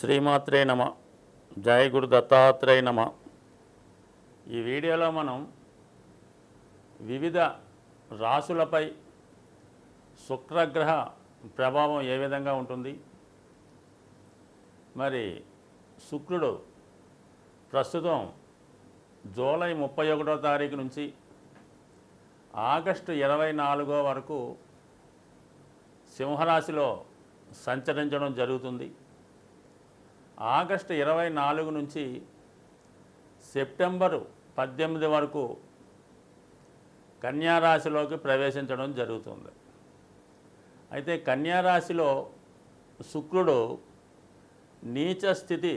శ్రీమాత్రే నమ. జయ గురు దత్తాత్రేయ నమ. ఈ వీడియోలో మనం వివిధ రాశులపై శుక్రగ్రహ ప్రభావం ఏ విధంగా ఉంటుంది, మరి శుక్రుడు ప్రస్తుతం జూలై 31వ తారీఖు నుంచి ఆగస్టు 24 వరకు సింహరాశిలో సంచరించడం జరుగుతుంది. ఆగస్టు 24 నుంచి సెప్టెంబరు 18 వరకు కన్యారాశిలోకి ప్రవేశించడం జరుగుతుంది. అయితే కన్యారాశిలో శుక్రుడు నీచ స్థితి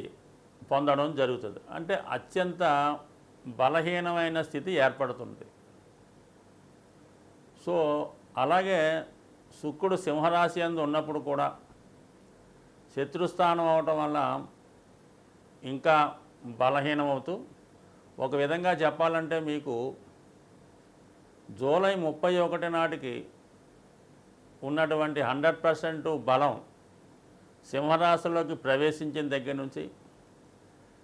పొందడం జరుగుతుంది. అంటే అత్యంత బలహీనమైన స్థితి ఏర్పడుతుంది. సో అలాగే శుక్రుడు సింహరాశి యందు ఉన్నప్పుడు కూడా శత్రుస్థానం అవటం వల్ల ఇంకా బలహీనమవుతూ, ఒక విధంగా చెప్పాలంటే మీకు జూలై 31 నాటికి ఉన్నటువంటి 100% బలం సింహరాశిలోకి ప్రవేశించిన దగ్గర నుంచి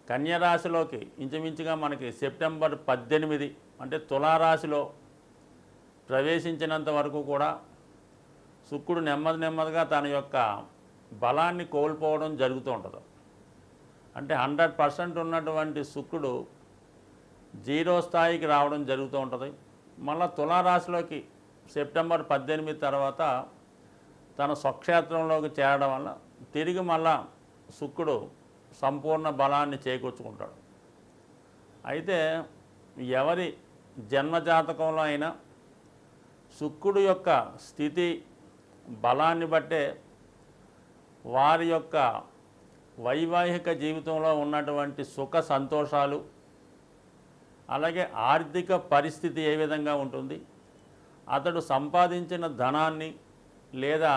కన్యరాశిలోకి ఇంచుమించుగా మనకి సెప్టెంబర్ 18 అంటే తులారాశిలో ప్రవేశించినంత వరకు కూడా శుక్రుడు నెమ్మదిగా తన యొక్క బలాన్ని కోల్పోవడం జరుగుతూ ఉంటుంది. అంటే 100% ఉన్నటువంటి శుక్రుడు 0 స్థాయికి రావడం జరుగుతూ ఉంటుంది. మళ్ళీ తులారాశిలోకి సెప్టెంబర్ 18 తర్వాత తన స్వక్షేత్రంలోకి చేరడం వల్ల తిరిగి మళ్ళా శుక్రుడు సంపూర్ణ బలాన్ని చేకూర్చుకుంటాడు. అయితే ఎవరి జన్మజాతకంలో అయినా శుక్రుడు యొక్క స్థితి బలాన్ని బట్టే వారి యొక్క వైవాహిక జీవితంలో ఉన్నటువంటి సుఖ సంతోషాలు, అలాగే ఆర్థిక పరిస్థితి ఏ విధంగా ఉంటుంది, అతడు సంపాదించిన ధనాన్ని లేదా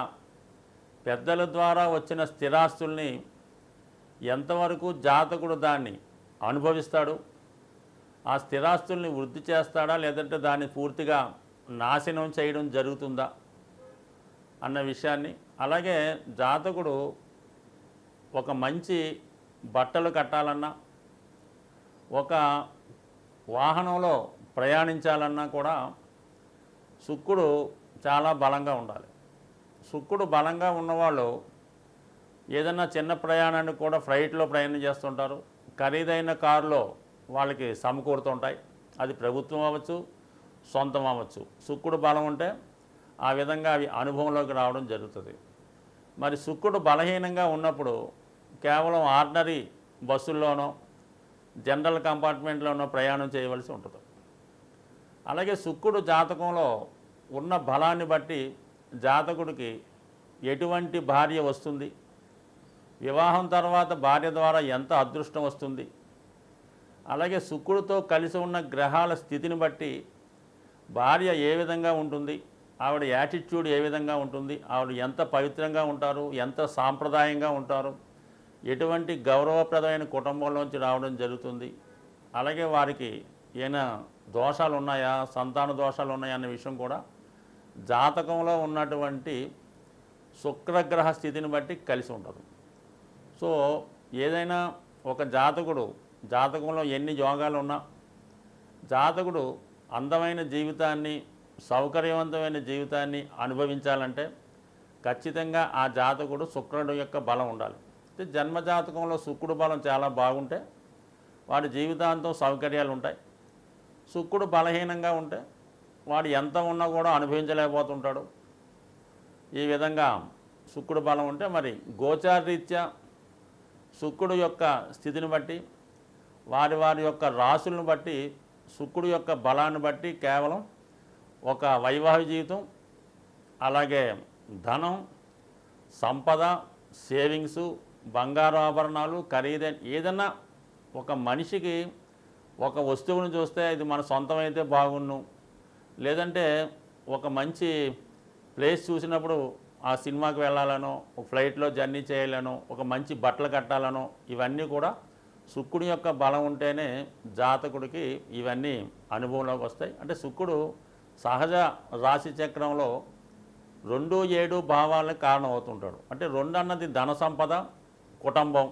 పెద్దల ద్వారా వచ్చిన స్థిరాస్తుల్ని ఎంతవరకు జాతకుడు దాన్ని అనుభవిస్తాడు, ఆ స్థిరాస్తుల్ని వృద్ధి చేస్తాడా లేదంటే దాన్ని పూర్తిగా నాశనం చేయడం జరుగుతుందా అన్న విషయాన్ని, అలాగే జాతకుడు ఒక మంచి బట్టలు కట్టాలన్నా, ఒక వాహనంలో ప్రయాణించాలన్నా కూడా శుక్రుడు చాలా బలంగా ఉండాలి. శుక్రుడు బలంగా ఉన్నవాళ్ళు ఏదన్నా చిన్న ప్రయాణాన్ని కూడా ఫ్లైట్లో ప్రయాణం చేస్తుంటారు. ఖరీదైన కారులో వాళ్ళకి సమకూరుతుంటాయి. అది ప్రభుత్వం అవ్వచ్చు, సొంతం అవ్వచ్చు. శుక్రుడు బలం ఉంటే ఆ విధంగా అవి అనుభవంలోకి రావడం జరుగుతుంది. మరి శుక్రుడు బలహీనంగా ఉన్నప్పుడు కేవలం ఆర్డినరీ బస్సుల్లోనో జనరల్ కంపార్ట్మెంట్లోనో ప్రయాణం చేయవలసి ఉంటుంది. అలాగే శుక్రుడు జాతకంలో ఉన్న బలాన్ని బట్టి జాతకుడికి ఎటువంటి భార్య వస్తుంది, వివాహం తర్వాత భార్య ద్వారా ఎంత అదృష్టం వస్తుంది, అలాగే శుక్రుడితో కలిసి ఉన్న గ్రహాల స్థితిని బట్టి భార్య ఏ విధంగా ఉంటుంది, ఆవిడ యాటిట్యూడ్ ఏ విధంగా ఉంటుంది, ఆవిడ ఎంత పవిత్రంగా ఉంటారు, ఎంత సాంప్రదాయంగా ఉంటారు, ఎటువంటి గౌరవప్రదమైన కుటుంబంలోంచి రావడం జరుగుతుంది, అలాగే వారికి ఏమైనా దోషాలు ఉన్నాయా, సంతాన దోషాలు ఉన్నాయా అనే విషయం కూడా జాతకంలో ఉన్నటువంటి శుక్రగ్రహ స్థితిని బట్టి కలిసి ఉంటుంది. సో ఏదైనా ఒక జాతకంలో ఎన్ని యోగాలు ఉన్నా జాతకుడు అందమైన జీవితాన్ని, సౌకర్యవంతమైన జీవితాన్ని అనుభవించాలంటే ఖచ్చితంగా ఆ జాతకుడు శుక్రుడు యొక్క బలం ఉండాలి. అంటే జన్మజాతకంలో శుక్రుడు బలం చాలా బాగుంటే వాడి జీవితాంతం సౌకర్యాలు ఉంటాయి. శుక్రుడు బలహీనంగా ఉంటే వాడు ఎంత ఉన్నా కూడా అనుభవించలేకపోతుంటాడు. ఈ విధంగా శుక్రుడు బలం ఉంటే మరి గోచారరీత్యా శుక్రుడు యొక్క స్థితిని బట్టి వారి యొక్క రాశులను బట్టి శుక్రుడు యొక్క బలాన్ని బట్టి కేవలం ఒక వైవాహిక జీవితం, అలాగే ధనం, సంపద, సేవింగ్సు, బంగారు ఆభరణాలు, ఖరీదైన ఏదన్నా ఒక మనిషికి ఒక వస్తువుని చూస్తే ఇది మన సొంతమైతే బాగున్ను, లేదంటే ఒక మంచి ప్లేస్ చూసినప్పుడు ఆ సినిమాకి వెళ్ళాలనో, ఒక ఫ్లైట్లో జర్నీ చేయాలనో, ఒక మంచి బట్టలు కట్టాలనో, ఇవన్నీ కూడా శుక్రుడి యొక్క బలం ఉంటేనే జాతకుడికి ఇవన్నీ అనుభవంలోకి వస్తాయి. అంటే శుక్రుడు సహజ రాశి చక్రంలో 2, 7 భావాలకు కారణమవుతుంటాడు. అంటే 2 అన్నది ధన సంపద, కుటుంబం,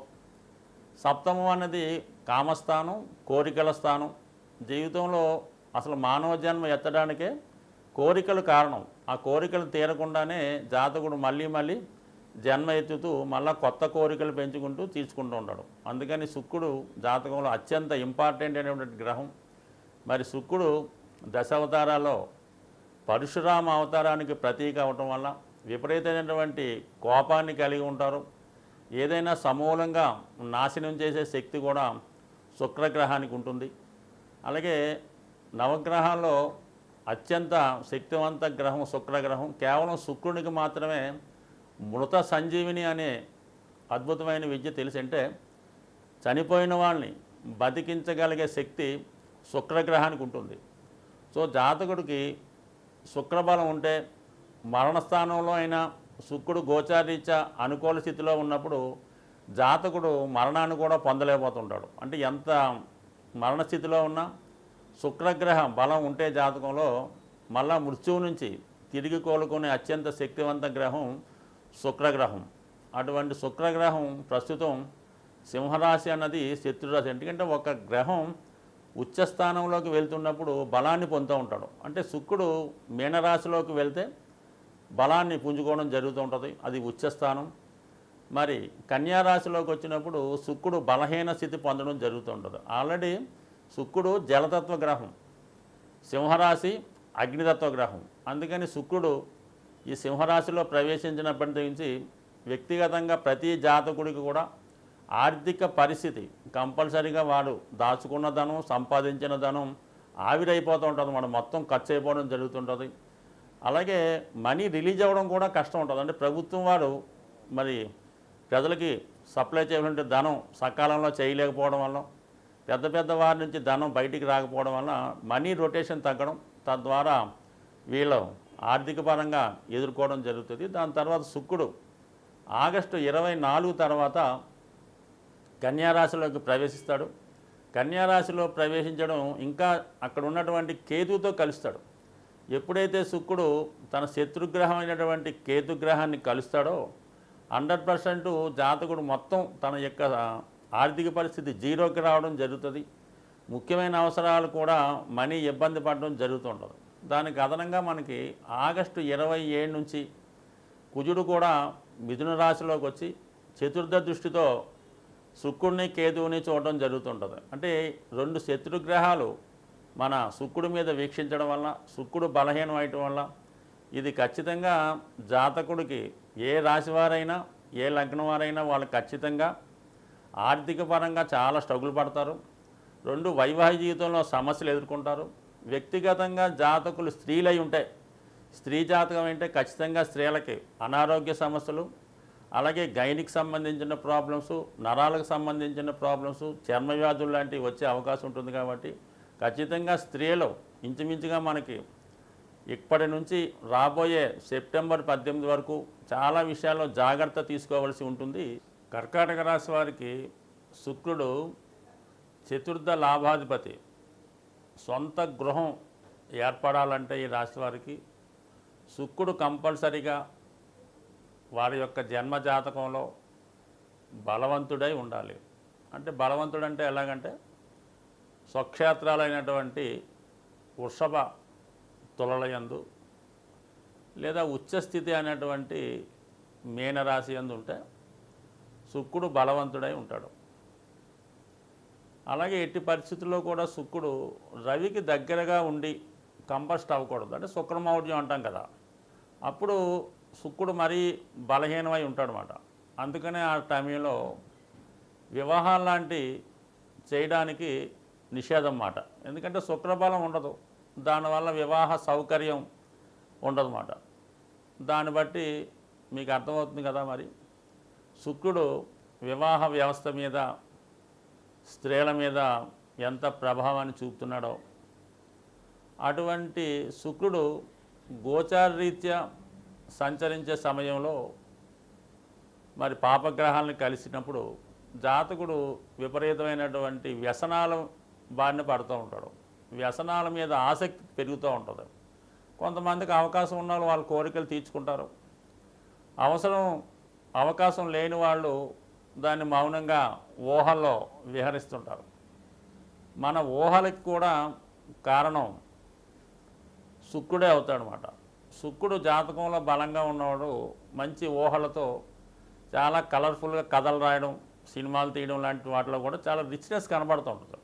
సప్తమం అనేది కామస్థానం, కోరికల స్థానం. జీవితంలో అసలు మానవ జన్మ ఎత్తడానికే కోరికలు కారణం. ఆ కోరికలు తీరకుండానే జాతకుడు మళ్ళీ మళ్ళీ జన్మ ఎత్తుతూ మళ్ళీ కొత్త కోరికలు పెంచుకుంటూ తీర్చుకుంటూ ఉంటాడు. అందుకని శుక్రుడు జాతకంలో అత్యంత ఇంపార్టెంట్ అయినటువంటి గ్రహం. మరి శుక్రుడు దశావతారాల్లో పరశురామ అవతారానికి ప్రతీక అవటం వల్ల విపరీతమైనటువంటి కోపాన్ని కలిగి ఉంటారు. ఏదైనా సమూలంగా నాశనం చేసే శక్తి కూడా శుక్రగ్రహానికి ఉంటుంది. అలాగే నవగ్రహాల్లో అత్యంత శక్తివంత గ్రహం శుక్రగ్రహం. కేవలం శుక్రునికి మాత్రమే మృత సంజీవిని అనే అద్భుతమైన విద్య తెలిసి, అంటే చనిపోయిన వాళ్ళని బతికించగలిగే శక్తి శుక్రగ్రహానికి ఉంటుంది. సో జాతకుడికి శుక్రబలం ఉంటే మరణస్థానంలో అయినా శుక్రుడు గోచారీత్యా అనుకూల స్థితిలో ఉన్నప్పుడు జాతకుడు మరణాన్ని కూడా పొందలేకపోతుంటాడు. అంటే ఎంత మరణస్థితిలో ఉన్నా శుక్రగ్రహ బలం ఉంటే జాతకంలో మళ్ళా మృత్యువు నుంచి తిరిగి కోలుకునే అత్యంత శక్తివంత గ్రహం శుక్రగ్రహం. అటువంటి శుక్రగ్రహం ప్రస్తుతం సింహరాశి అన్నది శత్రురాశి. ఎందుకంటే ఒక గ్రహం ఉచ్చస్థానంలోకి వెళ్తున్నప్పుడు బలాన్ని పొందుతూ ఉంటాడు. అంటే శుక్రుడు మీనరాశిలోకి వెళ్తే బలాన్ని పుంజుకోవడం జరుగుతూ ఉంటుంది, అది ఉచ్చస్థానం. మరి కన్యారాశిలోకి వచ్చినప్పుడు శుక్రుడు బలహీన స్థితి పొందడం జరుగుతూ ఉంటుంది. ఆల్రెడీ శుక్రుడు జలతత్వ గ్రహం, సింహరాశి అగ్నితత్వ గ్రహం. అందుకని శుక్రుడు ఈ సింహరాశిలో ప్రవేశించినప్పటి నుంచి వ్యక్తిగతంగా ప్రతి జాతకుడికి కూడా ఆర్థిక పరిస్థితి కంపల్సరీగా వాడు దాచుకున్న ధనం, సంపాదించిన ధనం ఆవిరైపోతూ ఉంటుంది, మనం మొత్తం ఖర్చు అయిపోవడం జరుగుతుంటుంది. అలాగే మనీ రిలీజ్ అవ్వడం కూడా కష్టం ఉంటుంది. అంటే ప్రభుత్వం వారు మరి ప్రజలకి సప్లై చేయవలసిన ధనం సకాలంలో చేయలేకపోవడం వల్ల, పెద్ద పెద్ద వారి నుంచి ధనం బయటికి రాకపోవడం వల్ల మనీ రొటేషన్ తగ్గడం, తద్వారా వీళ్ళు ఆర్థిక పరంగా ఎదుర్కోవడం జరుగుతుంది. దాని తర్వాత శుక్రుడు ఆగస్టు 24 తర్వాత కన్యారాశిలోకి ప్రవేశిస్తాడు. కన్యారాశిలో ప్రవేశించడం ఇంకా అక్కడ ఉన్నటువంటి కేతుతో కలుస్తాడు. ఎప్పుడైతే శుక్రుడు తన శత్రుగ్రహం అయినటువంటి కేతుగ్రహాన్ని కలుస్తాడో 100% జాతకుడు మొత్తం తన యొక్క ఆర్థిక పరిస్థితి జీరోకి రావడం జరుగుతుంది. ముఖ్యమైన అవసరాలు కూడా మనీ ఇబ్బంది పడడం జరుగుతుంటుంది. దానికి అదనంగా మనకి ఆగస్టు 27 నుంచి కుజుడు కూడా మిథున రాశిలోకి వచ్చి చతుర్థ దృష్టితో శుక్రుడిని కేతువుని చూడడం జరుగుతుంటుంది. అంటే రెండు శత్రుగ్రహాలు మన శుక్రుడి మీద వీక్షించడం వల్ల, శుక్రుడు బలహీనం అవటం వల్ల ఇది ఖచ్చితంగా జాతకుడికి ఏ రాశివారైనా ఏ లగ్నం వారైనా వాళ్ళు ఖచ్చితంగా ఆర్థిక పరంగా చాలా స్ట్రగుల్ పడతారు. రెండు వైవాహిక జీవితంలో సమస్యలు ఎదుర్కొంటారు. వ్యక్తిగతంగా జాతకులు స్త్రీలై ఉంటాయి, స్త్రీ జాతకం అంటే ఖచ్చితంగా స్త్రీలకి అనారోగ్య సమస్యలు, అలాగే గైనికి సంబంధించిన ప్రాబ్లమ్స్, నరాలకు సంబంధించిన ప్రాబ్లమ్స్, చర్మ వ్యాధులు లాంటివి వచ్చే అవకాశం ఉంటుంది. కాబట్టి ఖచ్చితంగా స్త్రీలు ఇంచుమించుగా మనకి ఇప్పటి నుంచి రాబోయే సెప్టెంబర్ 18 వరకు చాలా విషయాల్లో జాగ్రత్త తీసుకోవాల్సి ఉంటుంది. కర్కాటక రాశి వారికి శుక్రుడు చతుర్థ లాభాధిపతి. సొంత గృహం ఏర్పడాలంటే ఈ రాశి వారికి శుక్రుడు కంపల్సరిగా వారి యొక్క జన్మ జాతకంలో బలవంతుడై ఉండాలి. అంటే బలవంతుడంటే ఎలాగంటే స్వక్షేత్రాలైనటువంటి వృషభ తులలయందు లేదా ఉచ్చస్థితి అనేటువంటి మీనరాశి యందు ఉంటే శుక్రుడు బలవంతుడై ఉంటాడు. అలాగే ఎట్టి పరిస్థితుల్లో కూడా శుక్రుడు రవికి దగ్గరగా ఉండి కంబస్ట్ అవ్వకూడదు. అంటే శుక్రమౌఢ్యం అంటాం కదా, అప్పుడు శుక్రుడు మరీ బలహీనమై ఉంటాడనమాట. అందుకనే ఆ టైంలో వివాహాలు లాంటి చేయడానికి నిషేధం మాట. ఎందుకంటే శుక్రబలం ఉండదు, దానివల్ల వివాహ సౌకర్యం ఉండదన్నమాట. దాన్ని బట్టి మీకు అర్థమవుతుంది కదా. మరి శుక్రుడు వివాహ వ్యవస్థ మీద, స్త్రీల మీద ఎంత ప్రభావాన్ని చూపుతున్నాడో, అటువంటి శుక్రుడు గోచారరీత్యా సంచరించే సమయంలో మరి పాపగ్రహాలను కలిసినప్పుడు జాతకుడు విపరీతమైనటువంటి వ్యసనాల బారిన పడుతూ ఉంటాడు. వ్యసనాల మీద ఆసక్తి పెరుగుతూ ఉంటుంది. కొంతమందికి అవకాశం ఉన్న వాళ్ళు వాళ్ళ కోరికలు తీర్చుకుంటారు. అవకాశం లేని వాళ్ళు దాన్ని మౌనంగా ఊహల్లో విహరిస్తుంటారు. మన ఊహలకి కూడా కారణం శుక్రుడే అవుతాడనమాట. శుక్రుడు జాతకంలో బలంగా ఉన్నవాడు మంచి ఊహలతో చాలా కలర్ఫుల్గా కథలు రాయడం, సినిమాలు తీయడం లాంటి వాటిలో కూడా చాలా రిచ్నెస్ కనబడుతూ ఉంటుంది.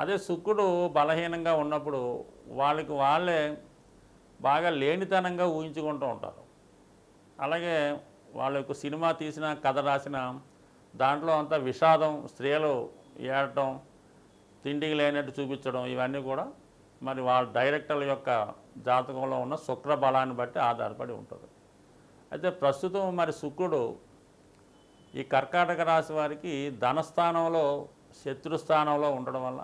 అదే శుక్రుడు బలహీనంగా ఉన్నప్పుడు వాళ్ళే బాగా లేనితనంగా ఊహించుకుంటూ ఉంటారు. అలాగే వాళ్ళ యొక్క సినిమా తీసిన, కథ రాసిన దాంట్లో అంతా విషాదం, స్త్రీలు ఏడటం, తిండికి లేనట్టు చూపించడం, ఇవన్నీ కూడా మరి వాళ్ళ డైరెక్టర్ల యొక్క జాతకంలో ఉన్న శుక్ర బలాన్ని బట్టి ఆధారపడి ఉంటుంది. అయితే ప్రస్తుతం మరి శుక్రుడు ఈ కర్కాటక రాశి వారికి ధనస్థానంలో, శత్రుస్థానంలో ఉండడం వల్ల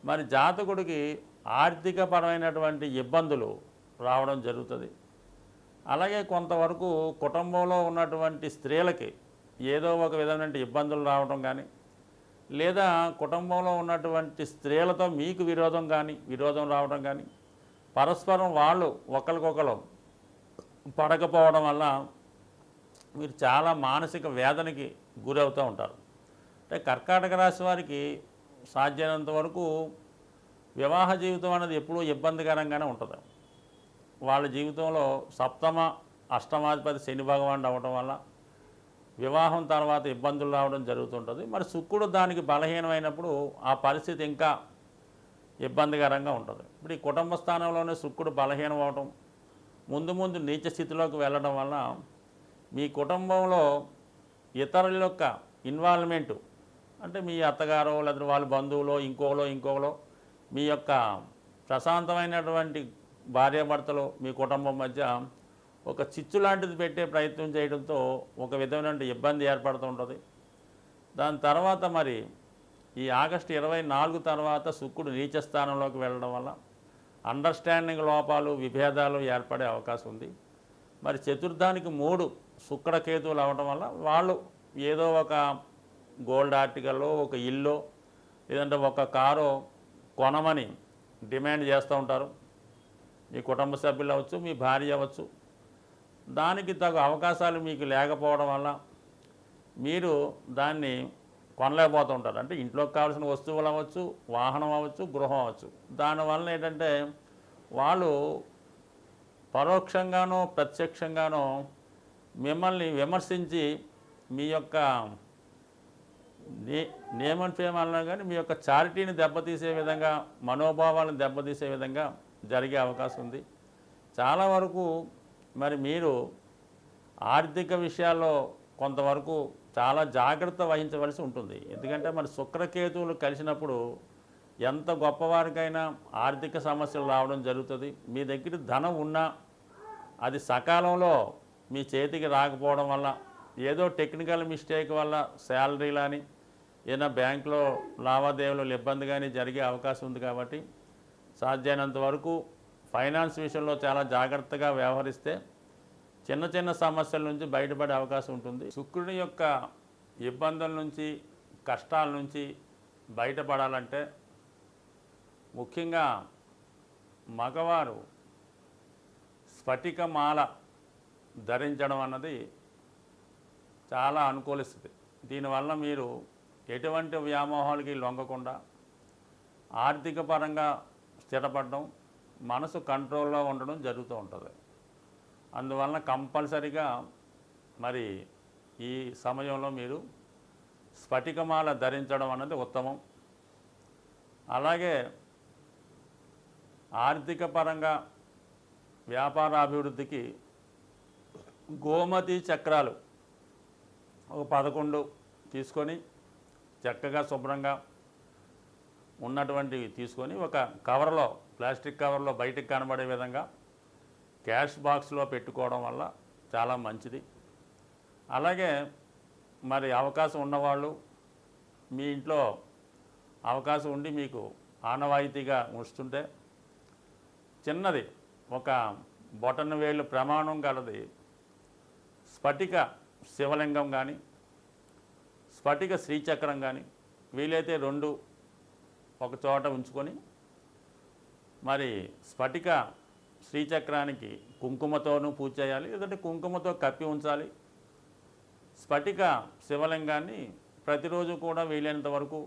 మరి జాతకుడికి ఆర్థికపరమైనటువంటి ఇబ్బందులు రావడం జరుగుతుంది. అలాగే కొంతవరకు కుటుంబంలో ఉన్నటువంటి స్త్రీలకి ఏదో ఒక విధమైన ఇబ్బందులు రావడం కానీ, లేదా కుటుంబంలో ఉన్నటువంటి స్త్రీలతో మీకు విరోధం రావడం కానీ, పరస్పరం వాళ్ళు ఒకరికొకరు పడకపోవడం వల్ల మీరు చాలా మానసిక వేదనకి గురవుతూ ఉంటారు. అంటే కర్కాటక రాశి వారికి సాధ్యమైనంత వరకు వివాహ జీవితం అనేది ఎప్పుడూ ఇబ్బందికరంగానే ఉంటుంది. వాళ్ళ జీవితంలో సప్తమ, అష్టమాధిపతి శని భగవానుడు అవ్వడం వల్ల వివాహం తర్వాత ఇబ్బందులు రావడం జరుగుతుంటుంది. మరి శుక్రుడు దానికి బలహీనమైనప్పుడు ఆ పరిస్థితి ఇంకా ఇబ్బందికరంగా ఉంటుంది. ఇప్పుడు ఈ కుటుంబ స్థానంలోనే శుక్రుడు బలహీనం అవడం, ముందు నీచ స్థితిలోకి వెళ్ళడం వల్ల మీ కుటుంబంలో ఇతరుల యొక్క ఇన్వాల్వ్మెంటు, అంటే మీ అత్తగారో లేదా వాళ్ళ బంధువులో ఇంకోలో మీ యొక్క ప్రశాంతమైనటువంటి భార్యాభర్తలు మీ కుటుంబం మధ్య ఒక చిచ్చు లాంటిది పెట్టే ప్రయత్నం చేయడంతో ఒక విధమైన ఇబ్బంది ఏర్పడుతూ ఉంటుంది. దాని తర్వాత మరి ఈ ఆగస్టు 24 తర్వాత శుక్రుడు నీచ స్థానంలోకి వెళ్ళడం వల్ల అండర్స్టాండింగ్ లోపాలు, విభేదాలు ఏర్పడే అవకాశం ఉంది. మరి చతుర్థానికి 3 శుక్రకేతువులు అవ్వడం వల్ల వాళ్ళు ఏదో ఒక గోల్డ్ ఆర్టికల్లో, ఒక ఇల్లు, లేదంటే ఒక కారు కొనమని డిమాండ్ చేస్తూ ఉంటారు. మీ కుటుంబ సభ్యులు అవ్వచ్చు, మీ భార్య అవ్వచ్చు. దానికి తగు అవకాశాలు మీకు లేకపోవడం వల్ల మీరు దాన్ని కొనలేకపోతూ ఉంటారు. అంటే ఇంట్లోకి కావాల్సిన వస్తువులు అవ్వచ్చు, వాహనం అవ్వచ్చు, గృహం అవ్వచ్చు. దానివల్ల ఏంటంటే వాళ్ళు పరోక్షంగానో ప్రత్యక్షంగానో మిమ్మల్ని విమర్శించి మీ యొక్క నేమ్ అండ్ ఫేమ్ అన్నా కానీ మీ యొక్క చారిటీని దెబ్బతీసే విధంగా, మనోభావాలను దెబ్బతీసే విధంగా జరిగే అవకాశం ఉంది. చాలా వరకు మరి మీరు ఆర్థిక విషయాల్లో కొంతవరకు చాలా జాగ్రత్త వహించవలసి ఉంటుంది. ఎందుకంటే మరి శుక్రకేతువులు కలిసినప్పుడు ఎంత గొప్పవారికైనా ఆర్థిక సమస్యలు రావడం జరుగుతుంది. మీ దగ్గర ధనం ఉన్నా అది సకాలంలో మీ చేతికి రాకపోవడం వల్ల, ఏదో టెక్నికల్ మిస్టేక్ వల్ల శాలరీ కానీ ఏదైనా బ్యాంకులో లావాదేవీలు ఇబ్బంది కానీ జరిగే అవకాశం ఉంది. కాబట్టి సాధ్యమైనంత వరకు ఫైనాన్స్ విషయంలో చాలా జాగ్రత్తగా వ్యవహరిస్తే చిన్న సమస్యల నుంచి బయటపడే అవకాశం ఉంటుంది. శుక్రుని యొక్క ఇబ్బందుల నుంచి, కష్టాల నుంచి బయటపడాలంటే ముఖ్యంగా మగవారు స్ఫటికమాల ధరించడం అన్నది చాలా అనుకూలిస్తుంది. దీనివల్ల మీరు ఎటువంటి వ్యామోహాలకి లొంగకుండా ఆర్థిక పరంగా స్థిరపడడం, మనసు కంట్రోల్లో ఉండడం జరుగుతూ ఉంటుంది. అందువలన కంపల్సరిగా మరి ఈ సమయంలో మీరు స్ఫటికమాల ధరించడం అన్నది ఉత్తమం. అలాగే ఆర్థిక పరంగా వ్యాపారాభివృద్ధికి గోమతి చక్రాలు ఒక 11 తీసుకొని చక్కగా శుభ్రంగా ఉన్నటువంటివి తీసుకొని ఒక కవర్లో, ప్లాస్టిక్ కవర్లో బయటికి కనబడే విధంగా క్యాష్ బాక్స్లో పెట్టుకోవడం వల్ల చాలా మంచిది. అలాగే మరి అవకాశం ఉన్నవాళ్ళు మీ ఇంట్లో అవకాశం ఉండి మీకు ఆనవాయితీగా ఉంచుతుంటే చిన్నది ఒక బొటన వేలు ప్రమాణం కలది స్ఫటిక శివలింగం కానీ, స్ఫటిక శ్రీచక్రం కానీ వీలైతే 2 ఒక చోట ఉంచుకొని మరి స్ఫటిక శ్రీచక్రానికి కుంకుమతోనూ పూజ చేయాలి, లేదంటే కుంకుమతో కప్పి ఉంచాలి. స్ఫటిక శివలింగాన్ని ప్రతిరోజు కూడా వీలైనంత వరకు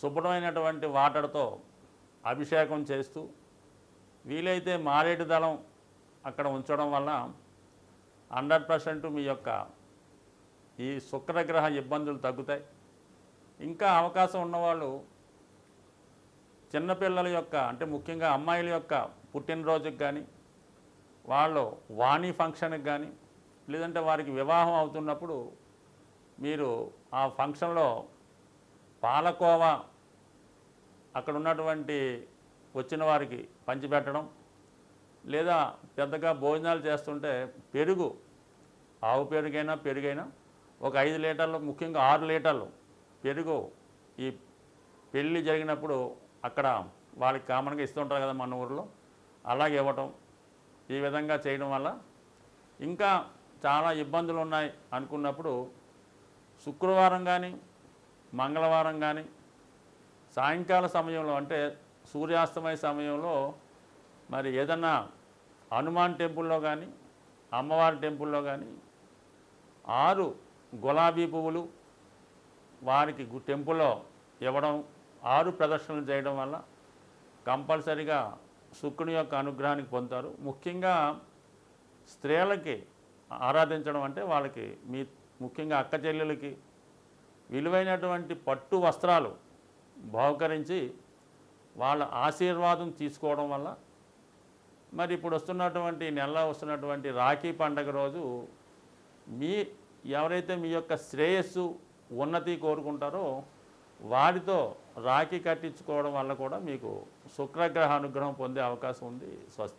శుభ్రమైనటువంటి వాటర్తో అభిషేకం చేస్తూ వీలైతే మారేడు దళం అక్కడ ఉంచడం వల్ల 100% మీ యొక్క ఈ శుక్రగ్రహ ఇబ్బందులు తగ్గుతాయి. ఇంకా అవకాశం ఉన్నవాళ్ళు చిన్నపిల్లల యొక్క అంటే ముఖ్యంగా అమ్మాయిల యొక్క పుట్టినరోజుకి కానీ వాళ్ళు వాణి ఫంక్షన్కి కానీ లేదంటే వారికి వివాహం అవుతున్నప్పుడు మీరు ఆ ఫంక్షన్లో పాలకోవా అక్కడ ఉన్నటువంటి వచ్చిన వారికి పంచిపెట్టడం, లేదా పెద్దగా భోజనాలు చేస్తుంటే పెరుగు, ఆవు పెరుగైనా ఒక 5 లీటర్లు, ముఖ్యంగా 6 లీటర్లు పెరుగు ఈ పెళ్ళి జరిగినప్పుడు అక్కడ వాళ్ళకి కామన్గా ఇస్తుంటారు కదా మన ఊరిలో, అలాగే ఇవ్వటం. ఈ విధంగా చేయడం వల్ల ఇంకా చాలా ఇబ్బందులు ఉన్నాయి అనుకున్నప్పుడు శుక్రవారం కానీ మంగళవారం కానీ సాయంకాల సమయంలో అంటే సూర్యాస్తమయ సమయంలో మరి ఏదన్నా హనుమాన్ టెంపుల్లో కానీ అమ్మవారి టెంపుల్లో కానీ 6 గులాబీ పువ్వులు వారికి టెంపుల్లో ఇవ్వడం, 6 ప్రదర్శనలు చేయడం వల్ల కంపల్సరిగా శుక్రుని యొక్క అనుగ్రహానికి పొందుతారు. ముఖ్యంగా స్త్రీలకి ఆరాధించడం అంటే వాళ్ళకి ముఖ్యంగా అక్క చెల్లెలకి విలువైనటువంటి పట్టు వస్త్రాలు బహుకరించి వాళ్ళ ఆశీర్వాదం తీసుకోవడం వల్ల మరి ఇప్పుడు వస్తున్నటువంటి రాఖీ పండగ రోజు ఎవరైతే మీ యొక్క శ్రేయస్సు ఉన్నతి కోరుకుంటారో వారితో రాఖీ కట్టించుకోవడం వల్ల కూడా మీకు శుక్రగ్రహ అనుగ్రహం పొందే అవకాశం ఉంది. స్వస్తి.